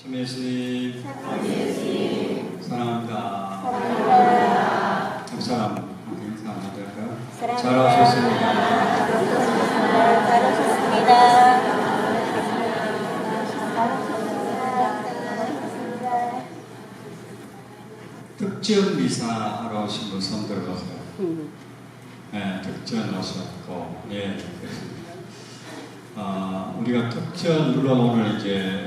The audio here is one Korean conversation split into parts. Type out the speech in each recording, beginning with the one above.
참 예수님 사랑합니다. 감사합니다. 인사 한번 할까요? 잘 오셨습니다. 잘 오셨습니다. 특전 미사 하러 오신 분 손 들어보세요. 네, 특전 오셨고, 예, 그렇습니다. 우리가 특전, 물론 오늘 이제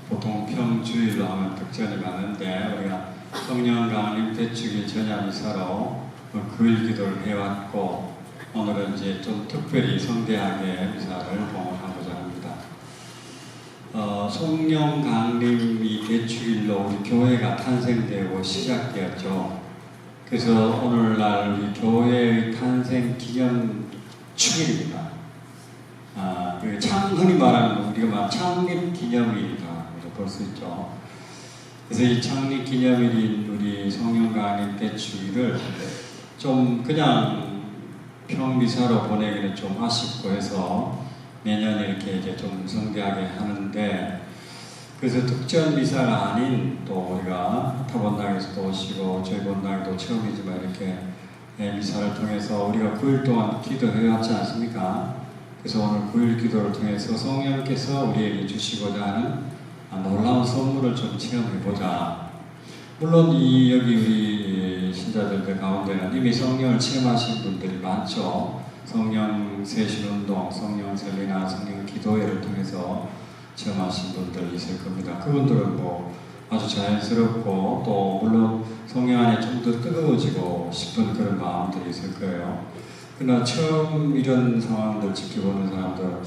보통 평주일로 하면 특전이 많은데, 우리가 성령 강림 대축일 전야 미사로 구일 기도를 해왔고, 오늘은 이제 좀 특별히 성대하게 미사를 봉헌하고자 합니다. 성령 강림이 대축일로 우리 교회가 탄생되고 시작되었죠. 그래서 오늘날 우리 교회의 탄생 기념 축일입니다. 흔히 말하는 우리가 말 창립 기념일이다 볼 수 있죠. 그래서 이 창립 기념일인 우리 성령 강림 대축일을 좀 그냥 평미사로 보내기는 좀 아쉽고 해서 매년 이렇게 이제 좀 성대하게 하는데, 그래서 특전 미사가 아닌 또 우리가 타본당에서도 오시고 저희 본당에도 처음이지만 이렇게 미사를 통해서 우리가 9일 동안 기도해 왔지 않습니까? 그래서 오늘 9일 기도를 통해서 성령께서 우리에게 주시고자 하는 놀라운 선물을 좀 체험해보자. 물론 여기 우리 신자들 가운데는 이미 성령을 체험하신 분들이 많죠. 성령 세신운동, 성령 설리나 성령 기도회를 통해서 체험하신 분들 있을 겁니다. 그분들은 뭐 아주 자연스럽고 또 물론 성령 안에 좀 더 뜨거워지고 싶은 그런 마음들이 있을 거예요. 그러나 처음 이런 상황들 지켜보는 사람들,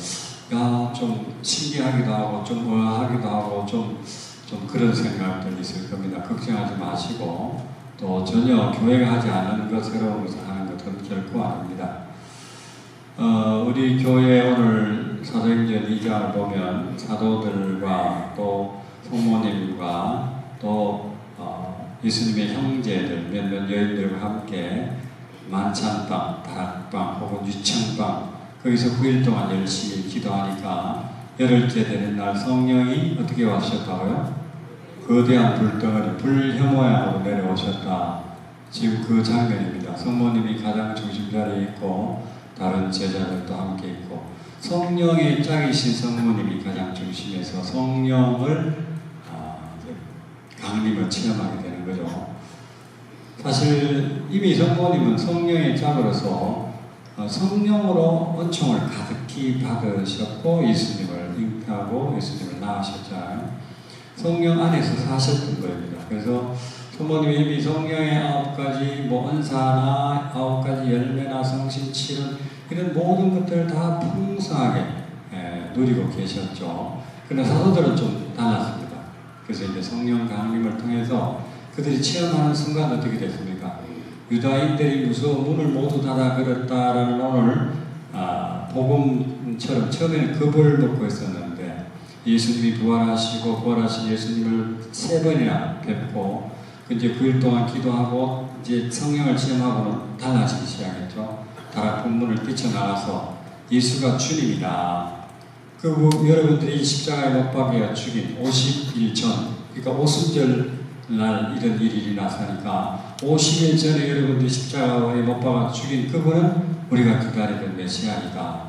좀 신기하기도 하고 좀 의아하기도 하고 좀 그런 생각들이 있을 겁니다. 걱정하지 마시고 또 전혀 교회가 하지 않는 것, 새로운 것을 하는 것은 결코 아닙니다. 우리 교회 오늘 사도행전 2장을 보면 사도들과 또 성모님과 또 예수님의 형제들 몇몇 여인들과 함께 만찬방, 다락방 혹은 유청방 거기서 9일 동안 열심히 기도하니까 열흘째 되는 날 성령이 어떻게 와주셨다고요? 거대한 불덩어리, 불혐 모양으로 내려오셨다. 지금 그 장면입니다. 성모님이 가장 중심 자리에 있고 다른 제자들도 함께 있고 성령의 짝이신 성모님이 가장 중심에서 성령을 강림을 체험하게 되는 거죠. 사실 이미 성모님은 성령의 짝으로서 성령으로 은총을 가득히 받으셨고 예수님을 잉태하고 예수님을 낳으셨잖아요. 성령 안에서 사셨던 겁니다. 그래서 성모님이 이미 성령의 9가지 은사나 9가지 열매나 성신, 칠은 이런 모든 것들을 다 풍성하게 누리고 계셨죠. 그러나 사도들은 좀 달랐습니다. 그래서 이제 성령 강림을 통해서 그들이 체험하는 순간 어떻게 됐습니까? 유다인들이 무서워 문을 모두 닫아 걸었다라는 오늘 복음처럼 처음에는 겁을 먹고 있었는데 예수님이 부활하신 예수님을 3번이나 뵙고 이제 9일 동안 기도하고 이제 성령을 체험하고는 달라지기 시작했죠. 다락방 문을 뛰쳐나가서 예수가 주님이다. 여러분들이 십자가에 못 박혀 죽인 50일 전, 그러니까 오순절 날 이런 일이 일어나서니까 50일 전에 여러분들이 십자가에 못 박아 죽인 그분은 우리가 기다리던 메시아이다.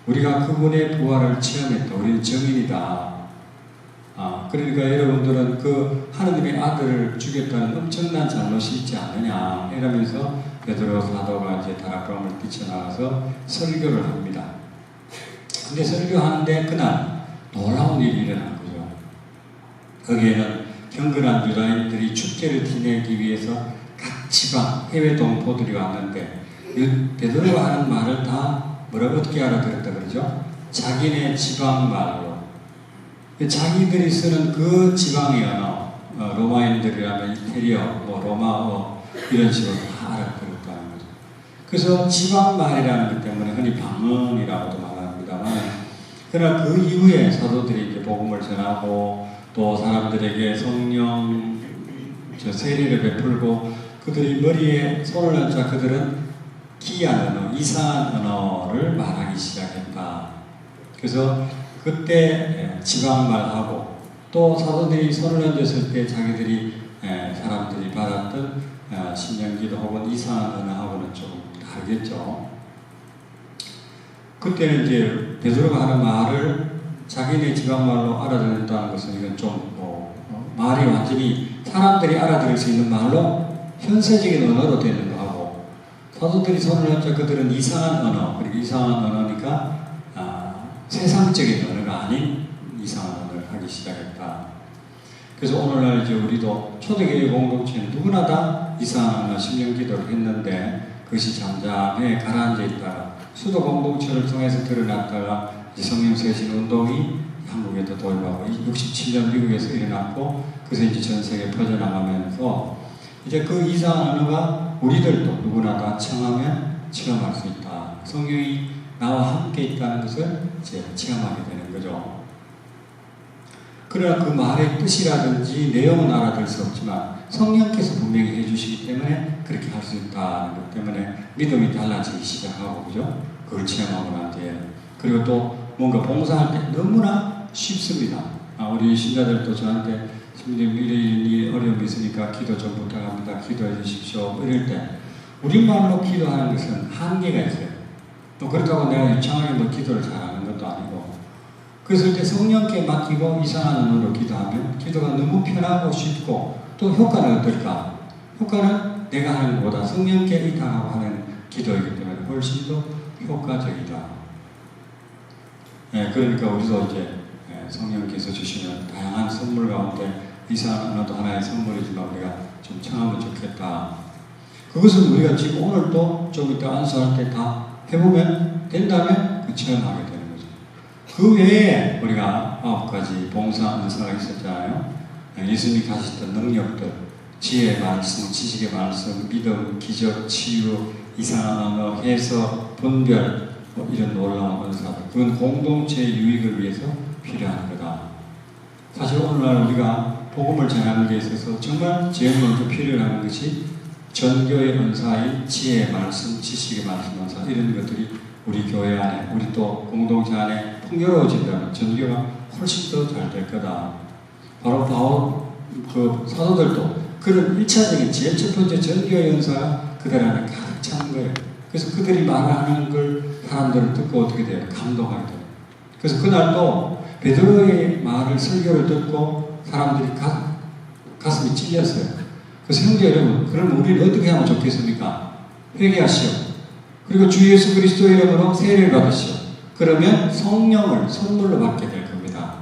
우리가 그분의 부활을 체험했다. 우리는 증인이다. 그러니까 여러분들은 그 하느님의 아들을 죽였다는 엄청난 잘못이 있지 않느냐 이러면서 베드로 사도가 이제 다락방을 뛰쳐나가서 설교를 합니다. 근데 설교하는데 그날 놀라운 일이 일어난 거죠. 거기에는 경건한 유다인들이 축제를 지내기 위해서 각 지방 해외 동포들이 왔는데 베드로가 하는 말을 다 뭐라고 어떻게 알아들었다 그러죠? 자기네 지방 말로 자기들이 쓰는 그 지방의 언어, 로마인들이라면 이태리어, 로마어 이런 식으로 다 알아들었다는 거죠. 그래서 지방 말이라는 것 때문에 흔히 방언이라고도 말합니다만, 그러나 그 이후에 사도들이 이제 복음을 전하고 또 사람들에게 성령 세례를 베풀고 그들이 머리에 손을 얹자 그들은 기이한 언어, 이상한 언어를 말하기 시작했다. 그래서 그때 지방말하고 또 사도들이 손을 얹었을 때 자기들이 사람들이 받았던 신령기도 혹은 이상한 언어하고는 조금 다르겠죠. 그때는 이제 베드로가 하는 말을 자기네 지방말로 알아듣는다는 것은 이건 좀 말이 완전히 사람들이 알아들을 수 있는 말로 현세적인 언어로 되는 거 하고, 사도들이 손을 얹자 그들은 이상한 언어, 그리고 이상한 언어니까 세상적인 언어가 아닌 이상한 언어를 하기 시작했다. 그래서 오늘날 이제 우리도 초대교회 공동체는 누구나 다 이상한 언어 심령 기도를 했는데, 그것이 잠잠해 가라앉아 있다가 수도 공동체를 통해서 드러났다가 이제 성령 세신 운동이 한국에도 도입하고 67년 미국에서 일어났고, 그래서 이제 전 세계에 퍼져나가면서 이제 그 이상한 언어가 우리들도 누구나 다 청하면 체험할 수 있다. 성령이 나와 함께 있다는 것을 이제 체험하게 되는 거죠. 그러나 그 말의 뜻이라든지 내용은 알아들 수 없지만 성령께서 분명히 해주시기 때문에 그렇게 할 수 있다는 것 때문에 믿음이 달라지기 시작하고, 그죠? 그걸 체험하고 난 뒤에. 그리고 또 뭔가 봉사할 때 너무나 쉽습니다. 우리 신자들도 저한테 선생님 이런 어려움이 있으니까 기도 좀 부탁합니다. 기도해 주십시오. 이럴 때 우리말로 기도하는 것은 한계가 있어요. 또 그렇다고 내가 유창하게 뭐 기도를 잘하는 것도 아니고, 그래서 이제 성령께 맡기고 이상한 언어로 기도하면 기도가 너무 편하고 쉽고, 또 효과는 어떨까? 효과는 내가 하는 것보다 성령께 의탁하고 하는 기도이기 때문에 훨씬 더 효과적이다. 그러니까 우리도 이제 성령께서 주시는 다양한 선물 가운데 이상한 언어도 하나의 선물이지만 우리가 좀 청하면 좋겠다. 그것은 우리가 지금 오늘도 좀 이따 안수할 때 다 해보면 된다면 체험하게 되는 거죠. 그 외에 우리가 9가지 봉사 은사가 있었잖아요. 예수님이 가지셨던 능력들, 지혜의 말씀, 지식의 말씀, 믿음, 기적, 치유, 이상한 언어, 해석, 분별, 이런 놀라운 은사들, 그건 공동체의 유익을 위해서 필요한 거다. 사실 오늘날 우리가 복음을 전하는 데 있어서 정말 제일 먼저 필요한 것이 전교의 은사인 지혜의 말씀, 지식의 말씀 은사, 이런 것들이 우리 교회 안에, 우리 또 공동체 안에 풍요로워진다면 전교가 훨씬 더 잘 될 거다. 바로 바울 사도들도 그런 1차적인 제일 첫 번째 전교의 은사가 그들 안에 가득 찬 거예요. 그래서 그들이 말하는 걸 사람들은 듣고 어떻게 돼요? 감동하게 돼요. 그래서 그날도 베드로의 말을, 설교를 듣고 사람들이 가슴이 찔렸어요. 그래서 형제 여러분, 그럼 우리는 어떻게 하면 좋겠습니까? 회개하시오. 그리고 주 예수 그리스도 이름으로 세례를 받으시오. 그러면 성령을 선물로 받게 될 겁니다.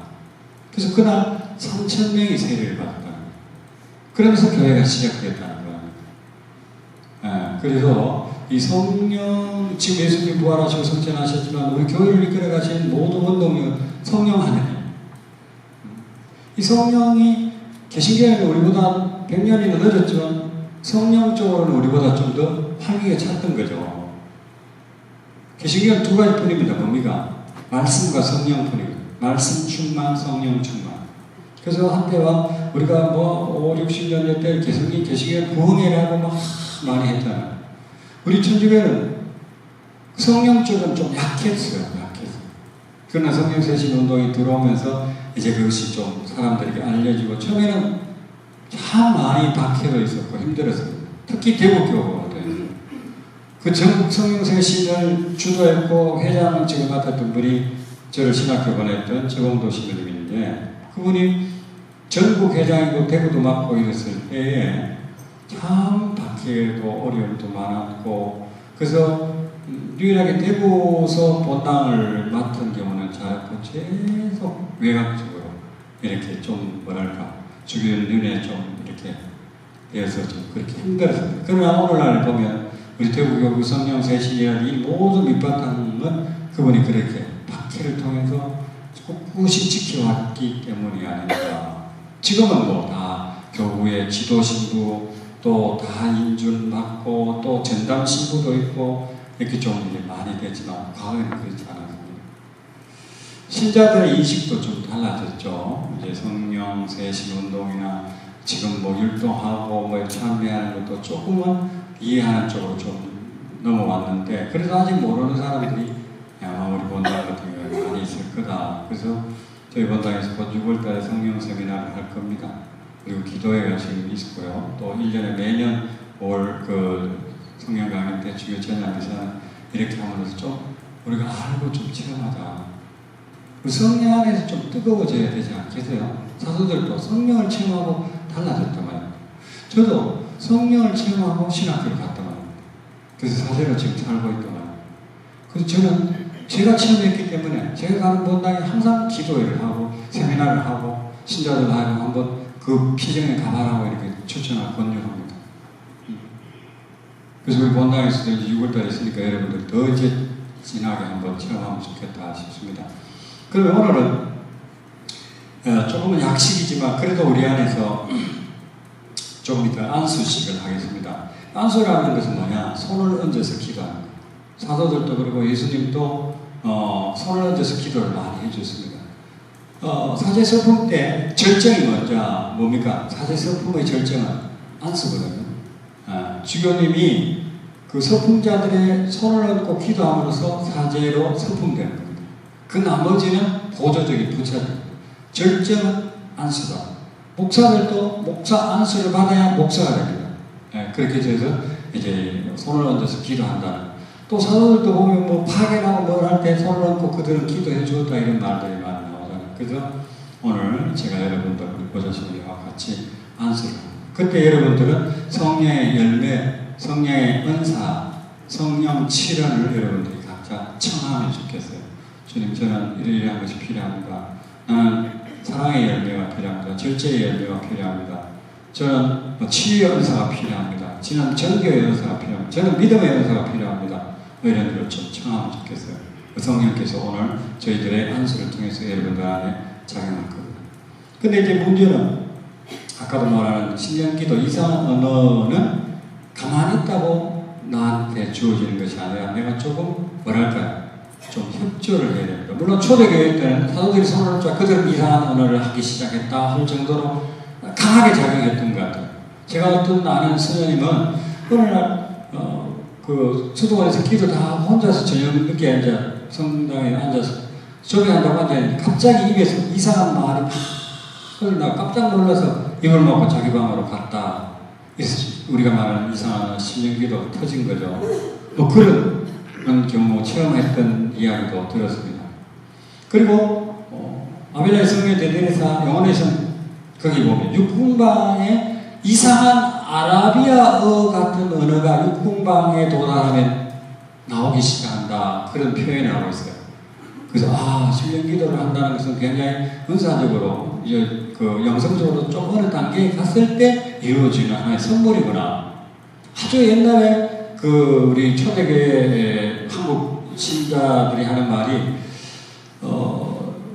그래서 그날 3,000명이 세례를 받았다는 거예요. 그러면서 교회가 시작됐다는 거예요. 그래서 이 성령, 지금 예수님 부활하시고 성천하셨지만 우리 교회를 이끌어 가신 모든 원동력은 성령 하나님. 이 성령이 개신교회는 우리보다 100년이나 늦었지만 성령적으로는 우리보다 좀 더 활기가 찼던 거죠. 개신교회는 2가지 뿐입니다. 뭡니까? 말씀과 성령뿐입니다. 말씀 충만, 성령 충만. 그래서 한때와 우리가 5, 60년 때 개신교회 부흥회라고 막 많이 했잖아요. 우리 천주교는 성령 쪽은 좀 약했어요. 그러나 성령 세신 운동이 들어오면서 이제 그것이 좀 사람들에게 알려지고, 처음에는 참 많이 박해가 있었고 힘들었어요. 특히 대구교회는 그 전국 성령 세신을 주도했고 회장을 지금 맡았던 분이 저를 신학교 보냈던 저공도 신부님인데, 그분이 전국 회장이고 대구도 맡고 이랬을 때에 참 박해도 어려움도 많았고, 그래서 유일하게 대구서 본당을 맡은 경우는 잘했고, 계속 외곽적으로 이렇게 좀 뭐랄까 주변 눈에 좀 이렇게 되어서 좀 그렇게 힘들었습니다. 그러나 오늘날 보면 우리 대구교구 성령 세신이라는 이 모든 밑바탕은 그분이 그렇게 박해를 통해서 꿋꿋이 지켜왔기 때문이 아닌가. 지금은 뭐 다 교구의 지도 신부, 또 다 인준 받고, 또 전담 신부도 있고, 이렇게 좀 이제 많이 됐지만 과거에는 그렇지 않았습니다. 신자들의 인식도 좀 달라졌죠. 이제 성령 세신 운동이나 지금 뭐 율동하고 뭐 참여하는 것도 조금은 이해하는 쪽으로 좀 넘어왔는데, 그래도 아직 모르는 사람들이 아마 우리 본당 같은 경우에 많이 있을 거다. 그래서 저희 본당에서 곧 6월달에 성령 세미나를 할 겁니다. 그리고 기도회가 지금 있고요. 또 1년에 매년 5월 그 성령 강연 때 주요 전야미사는 이렇게 하면서 좀 우리가 알고 좀 체험하자. 그 성령 안에서 좀 뜨거워져야 되지 않겠어요? 사도들도 성령을 체험하고 달라졌단 말입니다. 저도 성령을 체험하고 신학교를 갔단 말입니다. 그래서 사제로 지금 살고 있단 말입니다. 그래서 저는 제가 체험했기 때문에 제가 가는 본당에 항상 기도회를 하고 세미나를 하고 신자들하고 한번 그 피정에 가봐라고 이렇게 추천하고 권유합니다. 그래서 우리 본당에서도 이제 6월달에 있으니까 여러분들 더 이제 진하게 한번 체험하면 좋겠다 싶습니다. 그러면 오늘은 조금은 약식이지만 그래도 우리 안에서 조금 이따 안수식을 하겠습니다. 안수라는 것은 뭐냐? 손을 얹어서 기도하는 거예요. 사도들도 그리고 예수님도 손을 얹어서 기도를 많이 해줬습니다. 사제 서품 때 절정이 먼저 뭡니까? 사제 서품의 절정은 안수거든요. 주교님이 그 서품자들의 손을 얹고 기도함으로써 사제로 서품되는 겁니다. 그 나머지는 보조적인 부차입니다. 절정은 안수다. 목사들도 목사 안수를 받아야 목사가 됩니다. 그렇게 해서 이제 손을 얹어서 기도한다는. 또 사도들도 보면 뭐 파견하고 뭘 할 때 손을 얹고 그들은 기도해 주었다 이런 말들이 많이 나오잖아요. 그래서 오늘 제가 여러분들 보좌신님과 같이 안수를 합니다. 그때 여러분들은 성령의 열매, 성령의 은사, 성령 칠언을 여러분들이 각자 청하면 좋겠어요. 주님, 저는 이러이러한 것이 필요합니다. 나는 사랑의 열매가 필요합니다. 절제의 열매가 필요합니다. 저는 치유의 은사가 필요합니다. 저는 전교의 은사가 필요합니다. 저는 믿음의 은사가 필요합니다. 이런 걸 좀 청하면 좋겠어요. 성령께서 오늘 저희들의 안수를 통해서 여러분들 안에 작용할 겁니다. 근데 이제 문제는 아까도 말하는 신령기도 이상한 언어는 가만히 있다고 나한테 주어지는 것이 아니라 내가 조금 뭐랄까요? 좀 협조를 해야 됩니다. 물론 초대교회 때는 사도들이 손을 얹자 그들은 이상한 언어를 하기 시작했다 할 정도로 강하게 작용했던 것 같아요. 제가 어떤 아는 스님은 어느 날 그 수도원에서 기도 다 혼자서 저녁 늦게 이제 성당에 앉아서 조교한다고 하는데 갑자기 입에서 이상한 말이 막 흘러나 깜짝 놀라서 입을 먹고 자기 방으로 갔다. 그래서 우리가 말하는 이상한 신령기도 터진 거죠. 뭐 그런 경우 체험했던 이야기도 들었습니다. 그리고 아벨라의 성의 대대사 영혼에서는 거기 보면 육궁방에 이상한 아라비아어 같은 언어가 육궁방에 도달하면 나오기 시작한다. 그런 표현을 하고 있어요. 그래서 신령기도를 한다는 것은 굉장히 은사적으로 이제 그 영성적으로 좀 어느 단계에 갔을 때 이루어지는 하나의 선물이구나. 아주 옛날에 그 우리 초대교회 한국 신자들이 하는 말이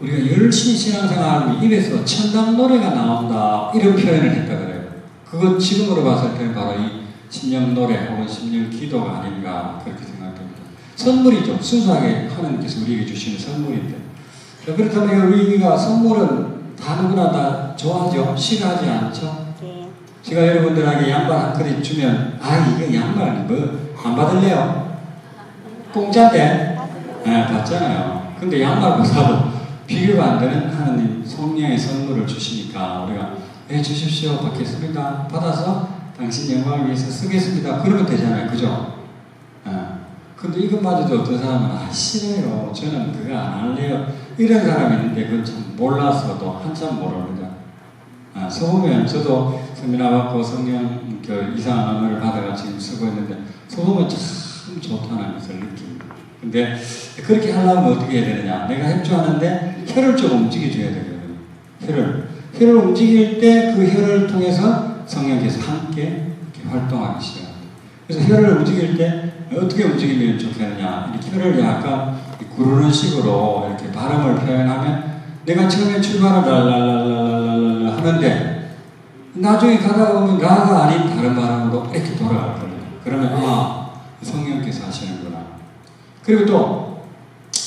우리가 열심히 신앙생활하면 입에서 천당 노래가 나온다 이런 표현을 했다 그래요. 그건 지금으로 봤을 때는 바로 이 신령 노래 혹은 신령 기도가 아닌가 그렇게 생각됩니다. 선물이죠. 순수하게 하나님께서 우리에게 주시는 선물인데 그렇다면 우리가 선물은 다 누구나 다 좋아하죠. 싫어하지 않죠. 네. 제가 여러분들에게 양말 한 그릇 주면 이거 양말이 뭐 안 받을래요? 공짜인데 받잖아요. 근데 양말보다도 비교가 안 되는 하나님 성령의 선물을 주시니까 우리가 주십시오. 받겠습니다. 받아서 당신 영광을 위해서 쓰겠습니다. 그러면 되잖아요. 그죠? 근데 이것마저도 어떤 사람은 싫어요. 저는 그거 안 할래요. 이런 사람이 있는데 그건 참 몰라서도 한참 모릅니다. 서보면 저도 세미나 받고 성령 이상한 언어를 받아가 지금 쓰고 있는데 서보면 참 좋다는 것을 느낍니다. 근데 그렇게 하려면 어떻게 해야 되느냐? 내가 협조하는데 혀를 좀 움직여줘야 되거든요. 혀를 움직일 때 그 혀를 통해서 성령께서 함께 이렇게 활동하기 시작합니다. 그래서 혀를 움직일 때 어떻게 움직이면 좋겠느냐? 이렇게 혀를 약간 구르는 식으로 이렇게 발음을 표현하면 내가 처음에 출발을 랄랄랄랄랄랄 하는데 나중에 가다 보면 라가 아닌 다른 발음으로 이렇게 돌아갈 겁니다. 그러면 성령께서 하시는구나. 그리고 또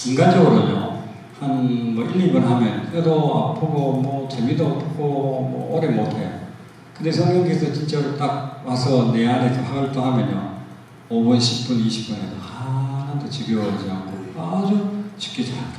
인간적으로요. 한 1, 2번 하면 혀도 아프고 재미도 없고 오래 못해요. 근데 성령께서 진짜로 딱 와서 내 안에서 활동하면요. 5분, 10분, 20분 해도 하나도 지겨워하지 않고 아주 쉽게 잘 됩니다.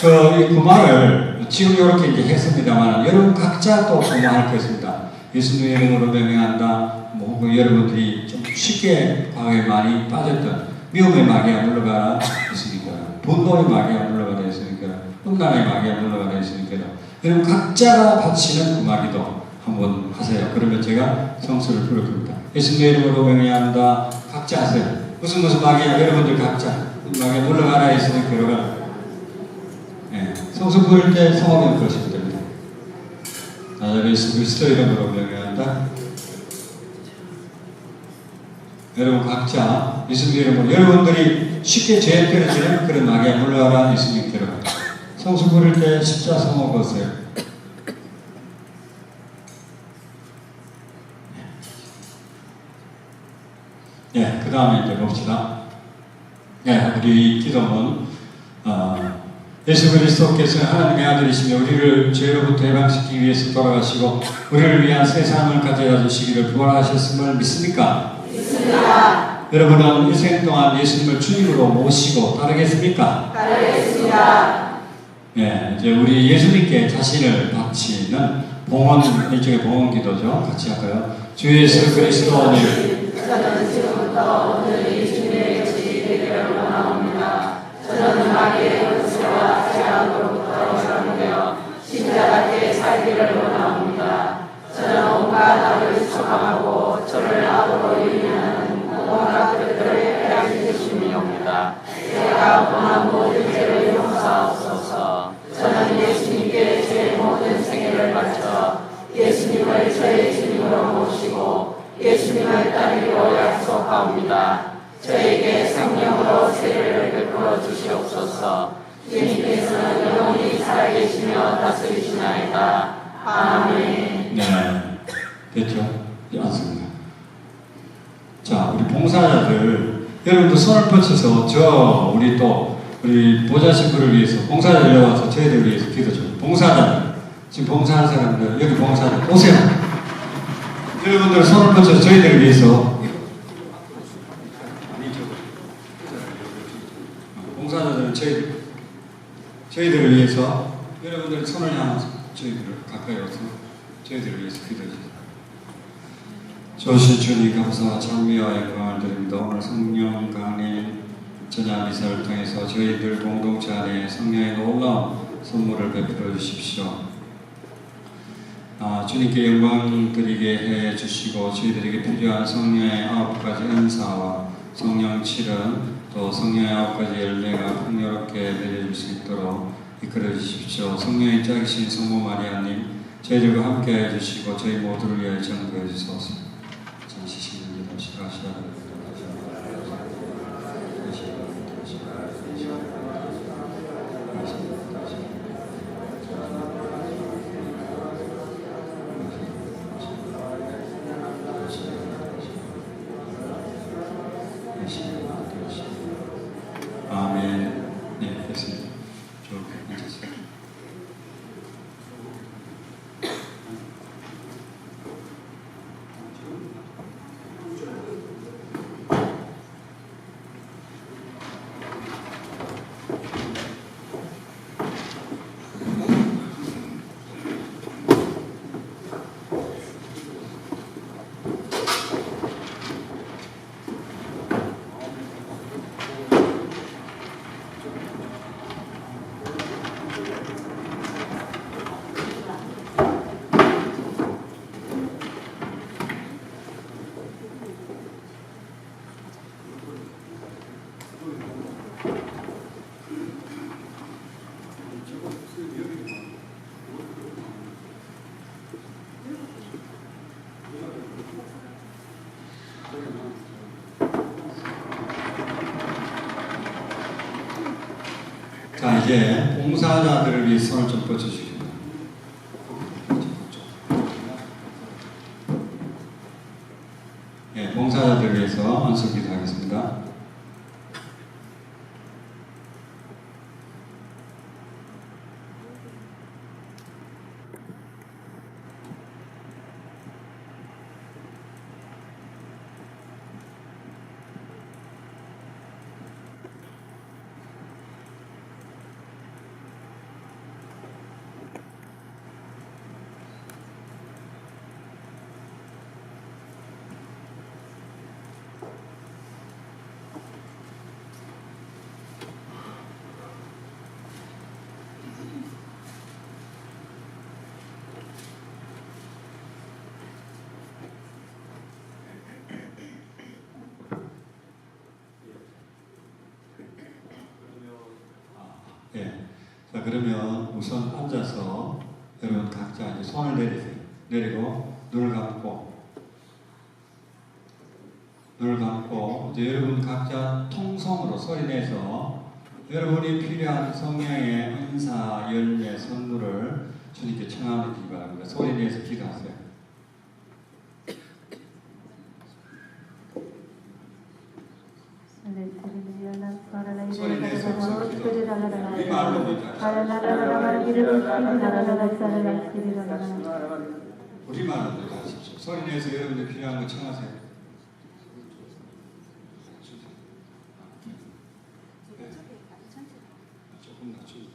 그 말을 지금 이렇게 이제 했습니다만 여러분 각자 또 소망할 것입니다. 예수님의 이름으로 명령한다. 뭐 혹은 여러분들이 좀 쉽게 과거에 많이 빠졌던 미움의 마귀야 물러가라 했으니까, 분노의 마귀야 물러가라 했으니까, 음란의 마귀야 물러가라 했으니까, 여러분 각자가 바치는 그 마귀도 한번 하세요. 그러면 제가 성수를 부를 겁니다. 예수님의 이름으로 명령한다. 각자 하세요. 무슨 마귀야? 여러분들 각자 마귀야 물러가라 했으니까 들어가. 네. 성수 부를 때 성함을 부르시면 됩니다. 나는 예수 그리스도 이름으로 명령한다. 여러분 각자 예수님 이름으로 여러분들이 쉽게 죄에 떨어지는 그런 마귀야 물러가라 예수님께로. 성수 부를 때 십자 성호 거세요. 네, 그 다음에 이제 봅시다. 네, 우리 기도문 예수 그리스도께서 하나님의 아들이시며 우리를 죄로부터 해방시키기 위해서 돌아가시고 우리를 위한 새 삶을 가져다 주시기를 부활하셨음을 믿습니까? 믿습니다. 여러분은 일생 동안 예수님을 주님으로 모시고 따르겠습니까? 따르겠습니다. 네, 이제 우리 예수님께 자신을 바치는 봉헌, 일종의 봉헌 기도죠. 같이 할까요? 주 예수 그리스도님, 저는 지금부터 오늘 예수님의 것이 되기를 원하옵니다. 저는 마귀의 권세와 죄악으로부터 해방되어 십자가에 살기를 원하옵니다. 저는 온갖 악을 추방하고 저를 악으로 유인하는 온갖 것들을 해하게 주시옵니다. 제가 원한 모든 죄를 용서하옵소서. 저는 예수님께 제 모든 생애를 바쳐 예수님을 저의 주님으로 모시고 예수님을 따르기로 약속하옵니다. 저에게 성령으로 세례를 베풀어 주시옵소서. 주님께서는 영원히 살아계시며 다스리시나이다. 아멘. 네, 됐죠? 맞습니다. 자, 우리 봉사자들 여러분도 손을 뻗쳐서 우리 보좌 신부를 위해서 봉사자들 와서 저희들 위해서 기도 좀. 봉사자들 지금 봉사하는 사람들 여기 봉사자들 오세요. 여러분들 손을 뻗쳐서 저희들을 위해서. 봉사자들은 저희들을 위해서 여러분들 손을 향해서 저희들을 가까이 와서 저희들을 위해서 기도해 주세요. 조시 주님 감사와 찬미와 영광을 드립니다. 오늘 성령 강림 전야 미사를 통해서 저희들 공동체 안에 성령의 놀라운 선물을 베풀어 주십시오. 주님께 영광 드리게 해 주시고 저희들에게 필요한 성령의 9가지 은사와 성령 7은 또 성령의 9가지 열매가 풍요롭게 내려질 수 있도록 이끌어 주십시오. 성령의 짝이신 성모 마리아님 저희들과 함께 해주시고 저희 모두를 위하여 전도해 주소서. 잠시십니다. 시가시다. 아멘. 네, 됐습니다. 좋게 앉으세요. 자, 이제 봉사자들을 위해 손을 좀 뻗쳐주십니다. 네, 봉사자들을 위해서 안수기도 하겠습니다. 자, 그러면 우선 앉아서 여러분 각자 이제 손을 내리세요. 내리고 눈을 감고 이제 여러분 각자 통성으로 소리내서 여러분이 필요한 성령의 은사, 열매, 선물을 주님께 청하기 바랍니다. 소리내서 기도하세요. 이 말로 우리 말로 하십시오. 소리내서 여러분들 필요한 거 청하세요. 조금 낮추죠.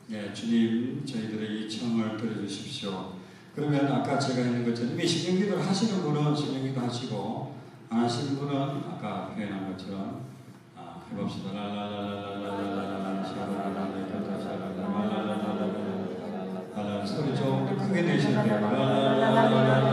네, 주님, 저희들의 이 청을 들어주십시오. 그러면 아까 제가 했는 것처럼 이미 신경기도를 하시는 분은 신경기도 하시고 안 하시는 분은 아까 표현한 것처럼 해봅시다. 소리 좀 더 크게 내셔야 돼요.